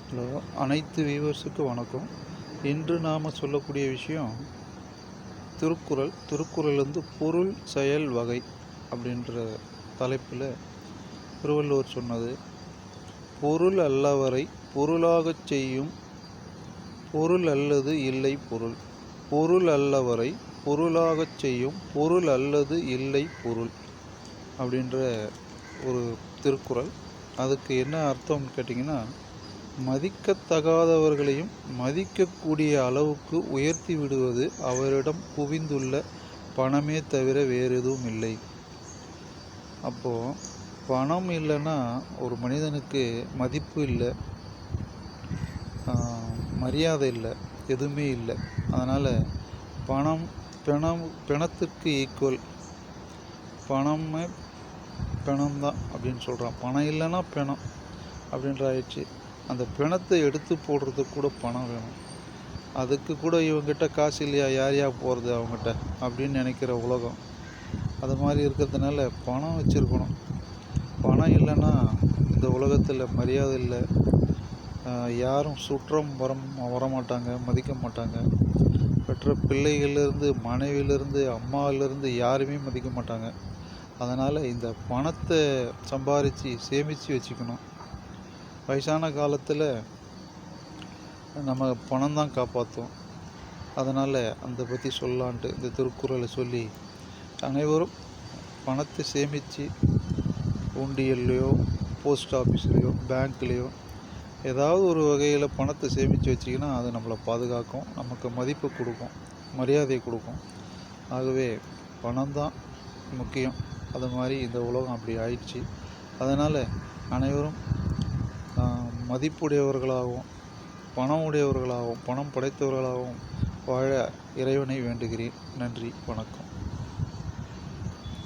Hello, அனைத்து வியூவர்ஸுக்கு வணக்கம். இன்று நாம் சொல்லக்கூடிய விஷயம் திருக்குறள். திருக்குறள் பொருள் செயல் வகை அப்படின்ற தலைப்பில் திருவள்ளுவர் சொன்னது, பொருள் அல்லவரை பொருளாகச் செய்யும் பொருள் அல்லது இல்லை பொருள். பொருள் அல்லவரை பொருளாகச் செய்யும் பொருள் அல்லது இல்லை பொருள் அப்படின்ற ஒரு திருக்குறள். அதுக்கு என்ன அர்த்தம்னு கேட்டிங்கன்னா, மதிக்கத்தகாதவர்களையும் மதிக்கக்கூடிய அளவுக்கு உயர்த்தி விடுவது அவரிடம் குவிந்துள்ள பணமே தவிர வேறு எதுவும் இல்லை. அப்போது பணம் இல்லைன்னா ஒரு மனிதனுக்கு மதிப்பு இல்லை, மரியாதை இல்லை, எதுவுமே இல்லை. அதனால் பிணத்துக்கு ஈக்குவல். பிணம் தான் அப்படின்னு சொல்கிறான். பணம் இல்லைன்னா பிணம் அப்படின்ற ஆயிடுச்சு. அந்த பிணத்தை எடுத்து போடுறதுக்கு கூட பணம் வேணும். அதுக்கு கூட இவங்ககிட்ட காசு இல்லையா, யார் போகிறது அவங்ககிட்ட அப்படின்னு நினைக்கிற உலகம். அது மாதிரி இருக்கிறதுனால பணம் வச்சுருக்கணும். பணம் இல்லைன்னா இந்த உலகத்தில் மரியாதை இல்லை, யாரும் சுற்றம் வரமாட்டாங்க, மதிக்க மாட்டாங்க. பெற்ற பிள்ளைகளிலிருந்து, மனைவியிலிருந்து, அம்மாவிலிருந்து யாருமே மதிக்க மாட்டாங்க. அதனால் இந்த பணத்தை சம்பாரித்து சேமித்து வச்சுக்கணும். வயசான காலத்தில் நம்ம பணம் தான் காப்பாற்றும். அதனால் அந்த பற்றி சொல்லலான்ட்டு இந்த திருக்குறளை சொல்லி, அனைவரும் பணத்தை சேமித்து உண்டியல்லையோ, போஸ்ட் ஆஃபீஸ்லேயோ, பேங்க்லேயோ ஏதாவது ஒரு வகையில் பணத்தை சேமித்து வச்சிங்கன்னா அது நம்மளை பாதுகாக்கும், நமக்கு மதிப்பு கொடுக்கும், மரியாதை கொடுக்கும். ஆகவே பணம் தான் முக்கியம். அது மாதிரி இந்த உலகம் அப்படி ஆயிடுச்சு. அதனால் அனைவரும் மதிப்புடையவர்களாகவும் பணம் உடையவர்களாகவும் பணம் படைத்தவர்களாகவும் வாழ இறைவனை வேண்டுகிறேன். நன்றி, வணக்கம்.